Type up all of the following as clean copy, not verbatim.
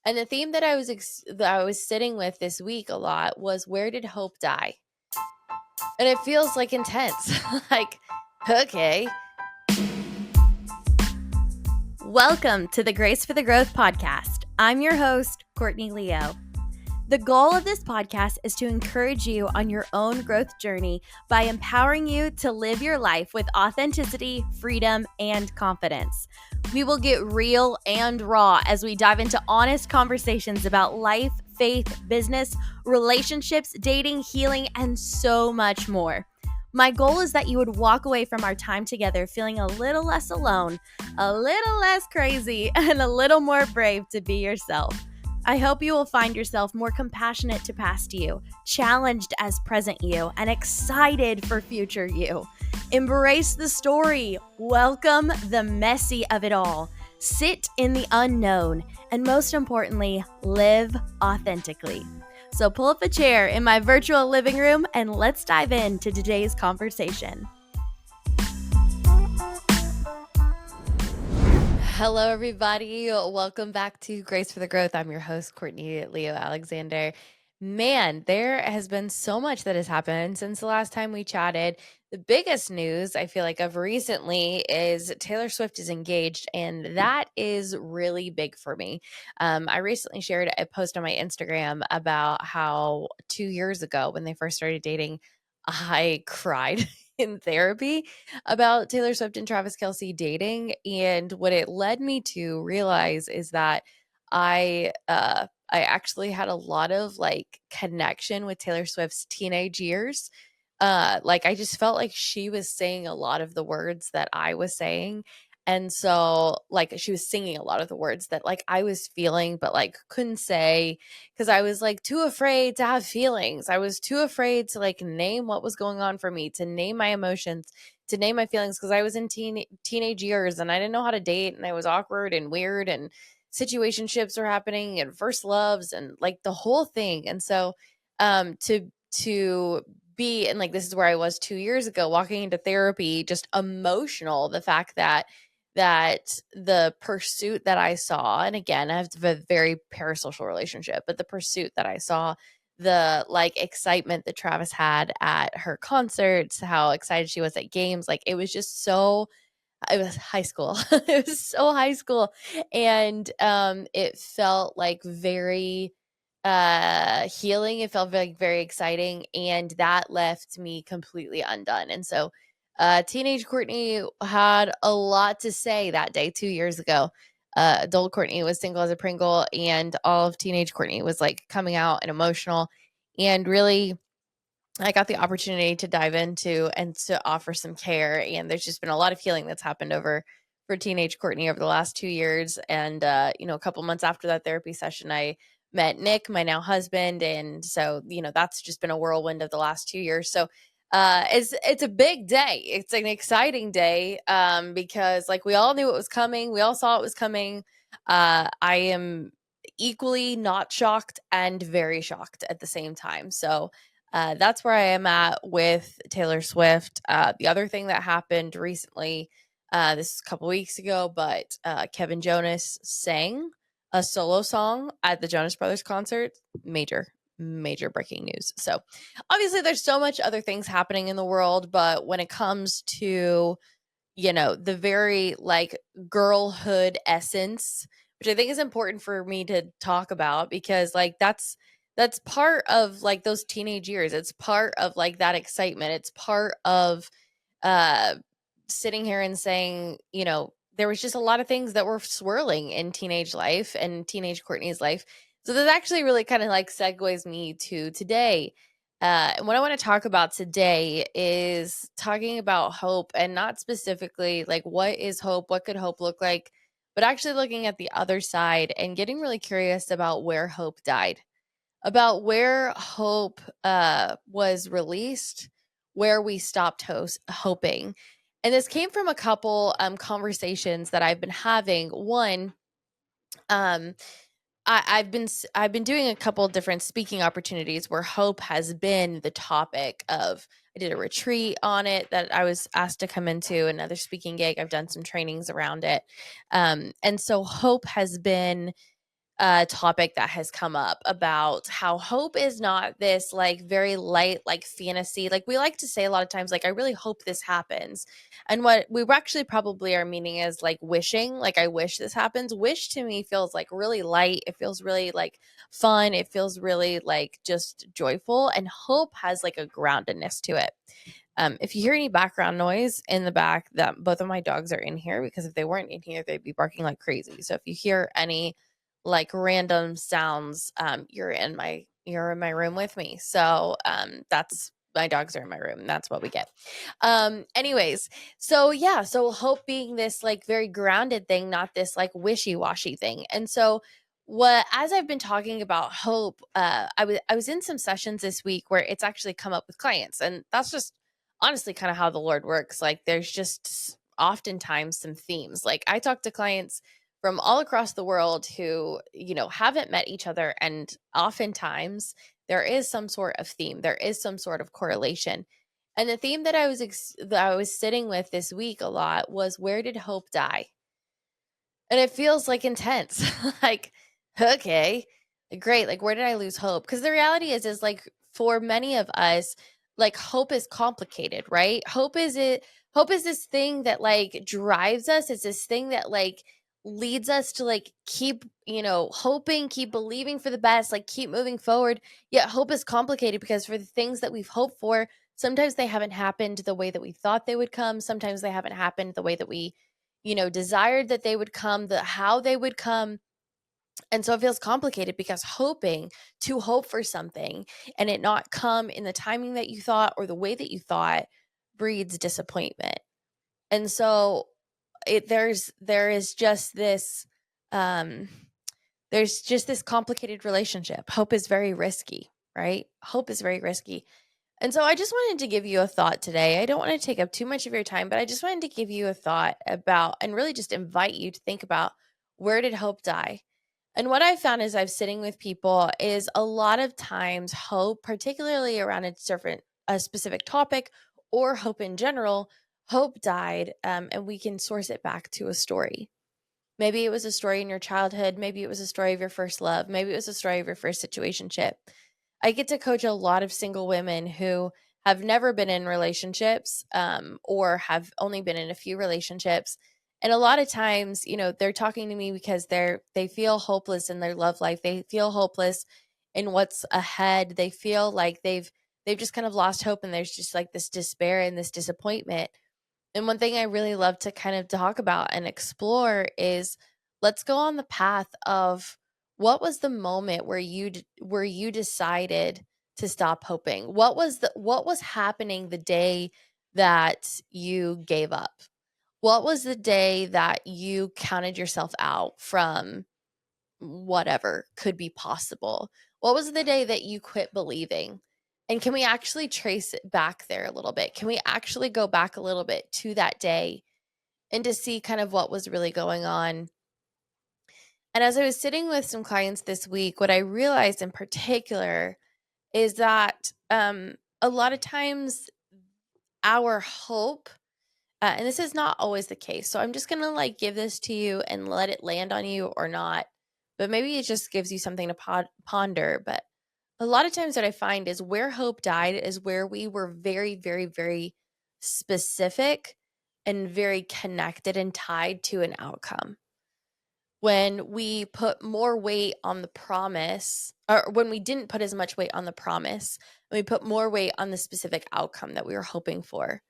And the theme that I was sitting with this week a lot was, where did hope die? And it feels like intense. Like, okay. Welcome to the Grace for the Growth podcast. I'm your host, Courtney Leo. The goal of this podcast is to encourage you on your own growth journey by empowering you to live your life with authenticity, freedom, and confidence. We will get real and raw as we dive into honest conversations about life, faith, business, relationships, dating, healing, and so much more. My goal is that you would walk away from our time together feeling a little less alone, a little less crazy, and a little more brave to be yourself. I hope you will find yourself more compassionate to past you, challenged as present you, and excited for future you. Embrace the story, welcome the messy of it all, sit in the unknown, and most importantly, live authentically. So pull up a chair in my virtual living room and let's dive into today's conversation. Hello, everybody. Welcome back to Grace for the Growth. I'm your host, Courtney Leo Alexander. Man, there has been so much that has happened since the last time we chatted. The biggest news I feel like of recently is Taylor Swift is engaged, and that is really big for me. I recently shared a post on my Instagram about how 2 years ago, when they first started dating, I cried in therapy about Taylor Swift and Travis Kelce dating. And what it led me to realize is that I actually had a lot of like connection with Taylor Swift's teenage years. Like I just felt like she was saying a lot of the words that I was saying. And so like she was singing a lot of the words that like I was feeling, but like couldn't say because I was like too afraid to have feelings. I was too afraid to like name what was going on for me, to name my emotions, to name my feelings because I was in teenage years and I didn't know how to date and I was awkward and weird and situationships were happening and first loves and like the whole thing. And so to be, and like this is where I was 2 years ago walking into therapy, just emotional, the fact that the pursuit that I saw, and again, I have a very parasocial relationship, but the pursuit that I saw, the like excitement that Travis had at her concerts, how excited she was at games, like it was just so, it was high school. It was so high school. And it felt like very healing. It felt very, very exciting. And that left me completely undone. And so teenage Courtney had a lot to say that day 2 years ago. Adult Courtney was single as a Pringle, and all of teenage Courtney was like coming out and emotional. And really, I got the opportunity to dive into and to offer some care. And there's just been a lot of healing that's happened over for teenage Courtney over the last 2 years. And, a couple months after that therapy session, I met Nick, my now husband. And so, that's just been a whirlwind of the last 2 years. So, it's a big day. It's an exciting day because like we all knew it was coming. We all saw it was coming. I am equally not shocked and very shocked at the same time. So, that's where I am at with Taylor Swift. The other thing that happened recently, this is a couple weeks ago, but Kevin Jonas sang a solo song at the Jonas Brothers concert. Major breaking news. So obviously there's so much other things happening in the world, but when it comes to, the very like girlhood essence, which I think is important for me to talk about because like that's part of like those teenage years. It's part of like that excitement. It's part of uh sitting here and saying, there was just a lot of things that were swirling in teenage life and teenage Courtney's life. So that actually really kind of like segues me to today. And what I want to talk about today is talking about hope, and not specifically like what is hope, what could hope look like, but actually looking at the other side and getting really curious about where hope died, about where hope was released, where we stopped hoping. And this came from a couple conversations that I've been having. One, um, I've been doing a couple different speaking opportunities where hope has been the topic of. I did a retreat on it that I was asked to come into, another speaking gig. I've done some trainings around it, and so hope has been topic that has come up about how hope is not this like very light like fantasy. Like we like to say a lot of times, like I really hope this happens, and what we actually probably are meaning is like wishing, like I wish this happens. Wish to me feels like really light. It feels really like fun. It feels really like just joyful, and hope has like a groundedness to it. If you hear any background noise in the back, that both of my dogs are in here, because if they weren't in here, they'd be barking like crazy. So if you hear any like random sounds, you're in my room with me. So that's my dogs are in my room. That's what we get. Anyways, so yeah, so hope being this like very grounded thing, not this like wishy-washy thing. And so what as I've been talking about hope, I was in some sessions this week where it's actually come up with clients, and that's just honestly kind of how the Lord works. Like there's just oftentimes some themes. Like I talk to clients from all across the world who, haven't met each other, and oftentimes there is some sort of theme. There is some sort of correlation. And the theme that I was sitting with this week a lot was, where did hope die? And it feels like intense. Like, okay, great. Like, where did I lose hope? Because the reality is like for many of us, like hope is complicated, right? Hope is this thing that like drives us. It's this thing that like leads us to like keep, hoping, keep believing for the best, like keep moving forward. Yet hope is complicated because for the things that we've hoped for, sometimes they haven't happened the way that we thought they would come. Sometimes they haven't happened the way that we desired that they would come, the how they would come. And so it feels complicated because hoping to hope for something and it not come in the timing that you thought or the way that you thought breeds disappointment. And so there is just this um there's just this complicated relationship. Hope is very risky, right? Hope is very risky. And so I just wanted to give you a thought today. I don't want to take up too much of your time, but I just wanted to give you a thought about and really just invite you to think about, where did hope die? And what I've found as I've sitting with people is a lot of times hope, particularly around a specific topic or hope in general, hope died, and we can source it back to a story. Maybe it was a story in your childhood. Maybe it was a story of your first love. Maybe it was a story of your first situationship. I get to coach a lot of single women who have never been in relationships, or have only been in a few relationships. And a lot of times, they're talking to me because they feel hopeless in their love life. They feel hopeless in what's ahead. They feel like they've just kind of lost hope, and there's just like this despair and this disappointment. And one thing I really love to kind of talk about and explore is, let's go on the path of, what was the moment where you decided to stop hoping? What was happening the day that you gave up? What was the day that you counted yourself out from whatever could be possible? What was the day that you quit believing? And can we actually trace it back there a little bit? Can we actually go back a little bit to that day and to see kind of what was really going on? And as I was sitting with some clients this week, what I realized in particular is that a lot of times our hope, and this is not always the case. So I'm just going to like give this to you and let it land on you or not. But maybe it just gives you something to ponder. But a lot of times what I find is, where hope died is where we were very, very, very specific and very connected and tied to an outcome. When we put more weight on the promise, or when we didn't put as much weight on the promise, and we put more weight on the specific outcome that we were hoping for.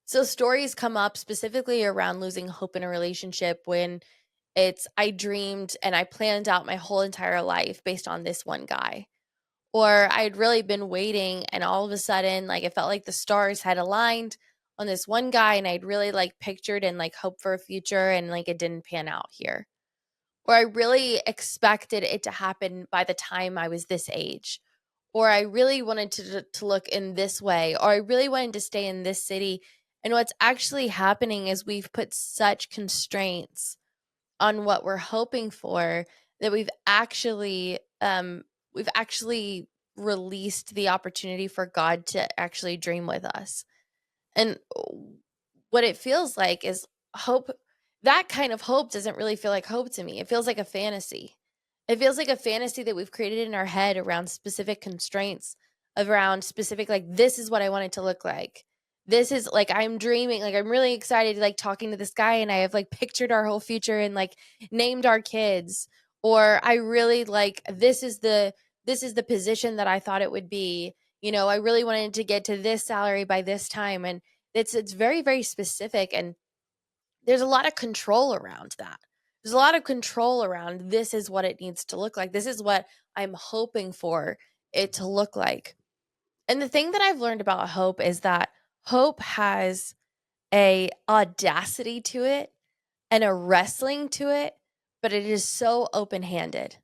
So stories come up specifically around losing hope in a relationship when I dreamed and I planned out my whole entire life based on this one guy. Or I'd really been waiting, and all of a sudden, like it felt like the stars had aligned on this one guy, and I'd really like pictured and like hoped for a future, and like it didn't pan out here. Or I really expected it to happen by the time I was this age. Or I really wanted to look in this way, or I really wanted to stay in this city. And what's actually happening is we've put such constraints on what we're hoping for that we've actually released the opportunity for God to actually dream with us. And what it feels like is hope. That kind of hope doesn't really feel like hope to me. It feels like a fantasy. It feels like a fantasy that we've created in our head around specific constraints, around specific, like, this is what I want it to look like. This is like, I'm dreaming, like, I'm really excited, like, talking to this guy, and I have like pictured our whole future and like named our kids. Or I really like, this is the position that I thought it would be. I really wanted to get to this salary by this time. And it's very, very specific. And there's a lot of control around that. There's a lot of control around, this is what it needs to look like. This is what I'm hoping for it to look like. And the thing that I've learned about hope is that hope has a audacity to it and a wrestling to it, but it is so open-handed.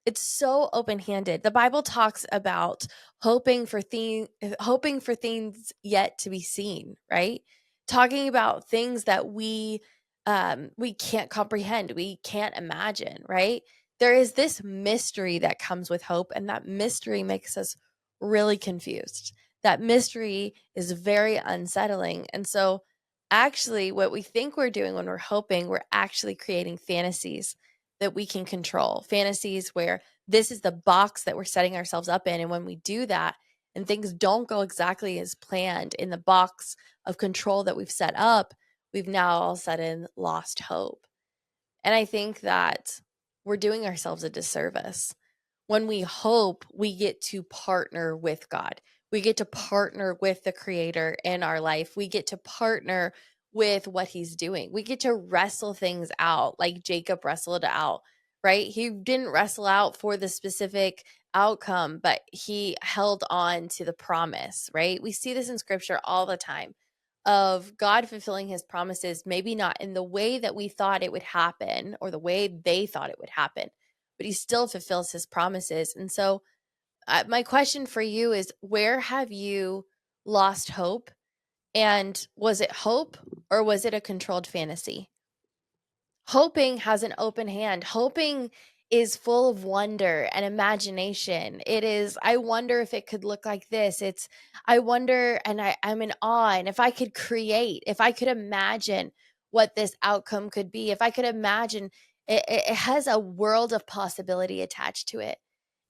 It's so open-handed. The Bible talks about hoping for things yet to be seen, right? Talking about things that we can't comprehend, we can't imagine, right? There is this mystery that comes with hope, and that mystery makes us really confused. That mystery is very unsettling. And so actually what we think we're doing when we're hoping, we're actually creating fantasies that we can control. Fantasies where this is the box that we're setting ourselves up in. And when we do that and things don't go exactly as planned in the box of control that we've set up, we've now all of a sudden lost hope. And I think that we're doing ourselves a disservice. When we hope, we get to partner with God. We get to partner with the creator in our life. We get to partner with what he's doing. We get to wrestle things out like Jacob wrestled out, right? He didn't wrestle out for the specific outcome, but he held on to the promise, right? We see this in scripture all the time of God fulfilling his promises, maybe not in the way that we thought it would happen or the way they thought it would happen, but he still fulfills his promises. And so, my question for you is, where have you lost hope? And was it hope, or was it a controlled fantasy? Hoping has an open hand. Hoping is full of wonder and imagination. It is, I wonder if it could look like this. It's, I wonder, and I'm in awe. And if I could create, if I could imagine what this outcome could be, if I could imagine, it has a world of possibility attached to it.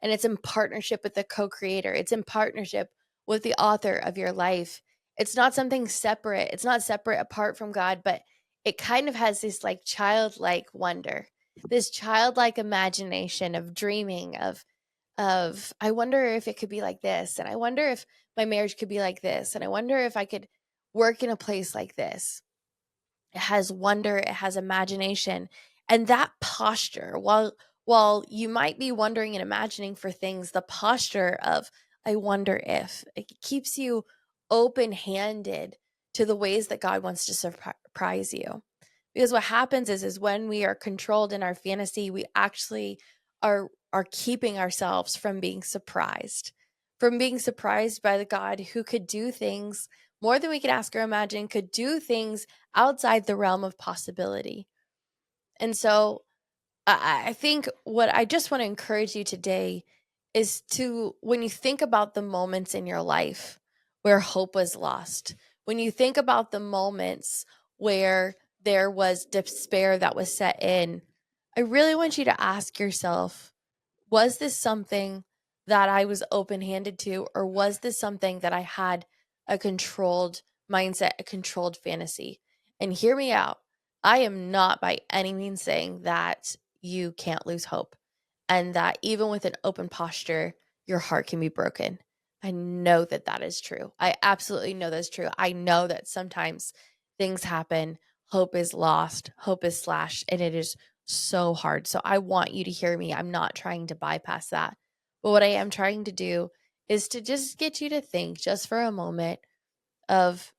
And it's in partnership with the co creator, it's in partnership with the author of your life. It's not something separate. It's not separate apart from God, but it kind of has this like childlike wonder, this childlike imagination of dreaming of I wonder if it could be like this, and I wonder if my marriage could be like this, and I wonder if I could work in a place like this. It has wonder, it has imagination. And that posture, while you might be wondering and imagining for things, the posture of I wonder if, it keeps you open-handed to the ways that God wants to surprise you. Because what happens is when we are controlled in our fantasy, we actually are keeping ourselves from being surprised by the God who could do things more than we could ask or imagine, could do things outside the realm of possibility. And so I think what I just want to encourage you today is to, when you think about the moments in your life where hope was lost, when you think about the moments where there was despair that was set in, I really want you to ask yourself, was this something that I was open handed to, or was this something that I had a controlled mindset, a controlled fantasy? And hear me out. I am not by any means saying that you can't lose hope and that even with an open posture, your heart can be broken. I know that that is true. I absolutely know that's true. I know that sometimes things happen, hope is lost, hope is slashed, and it is so hard. So I want you to hear me. I'm not trying to bypass that. But what I am trying to do is to just get you to think just for a moment of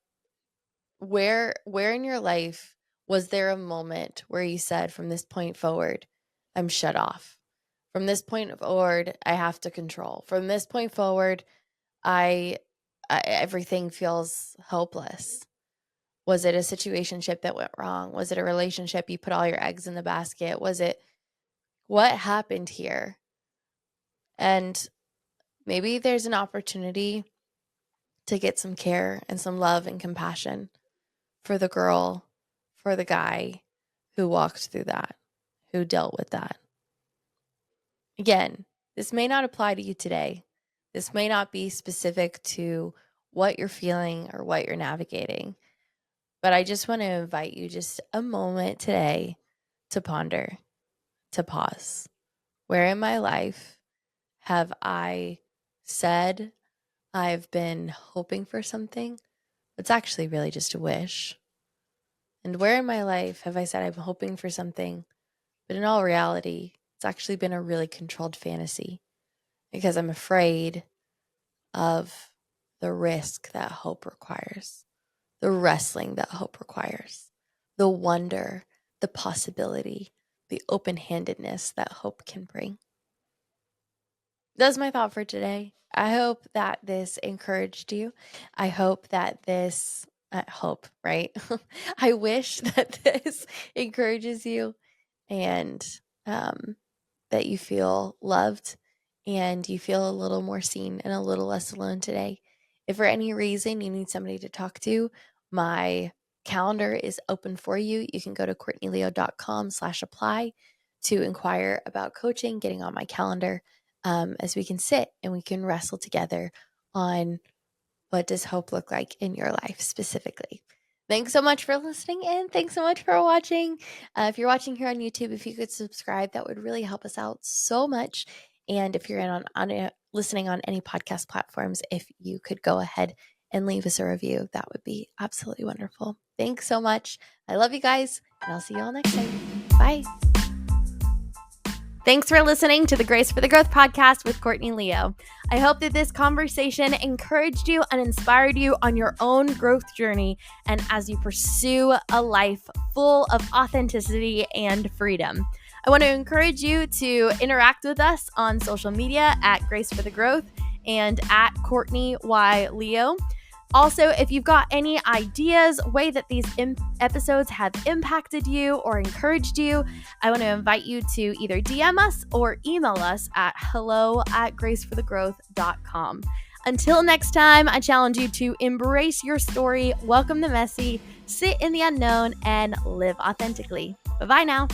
where in your life was there a moment where you said, from this point forward, I'm shut off. From this point forward, I have to control. From this point forward, I everything feels hopeless. Was it a situationship that went wrong? Was it a relationship you put all your eggs in the basket? Was it, what happened here? And maybe there's an opportunity to get some care and some love and compassion for the girl, for the guy who walked through that, who dealt with that. Again, this may not apply to you today. This may not be specific to what you're feeling or what you're navigating, but I just want to invite you just a moment today to ponder, to pause. Where in my life have I said I've been hoping for something? It's actually really just a wish. And where in my life have I said I'm hoping for something, but in all reality, it's actually been a really controlled fantasy because I'm afraid of the risk that hope requires, the wrestling that hope requires, the wonder, the possibility, the open handedness that hope can bring. That's my thought for today. I hope that this encouraged you. I hope that this, right? I wish that this encourages you and that you feel loved and you feel a little more seen and a little less alone today. If for any reason you need somebody to talk to, my calendar is open for you. You can go to courtneyleo.com/apply to inquire about coaching, getting on my calendar, as we can sit and we can wrestle together on what does hope look like in your life specifically. Thanks so much for listening in. Thanks so much for watching. If you're watching here on YouTube, if you could subscribe, that would really help us out so much. And if you're listening on any podcast platforms, if you could go ahead and leave us a review, that would be absolutely wonderful. Thanks so much. I love you guys, and I'll see you all next time. Bye. Thanks for listening to the Grace for the Growth podcast with Courtney Leo. I hope that this conversation encouraged you and inspired you on your own growth journey and as you pursue a life full of authenticity and freedom. I want to encourage you to interact with us on social media at Grace for the Growth and at Courtney Y. Leo. Also, if you've got any ideas, way that these episodes have impacted you or encouraged you, I want to invite you to either DM us or email us at hello@graceforthegrowth.com. Until next time, I challenge you to embrace your story, welcome the messy, sit in the unknown, and live authentically. Bye-bye now.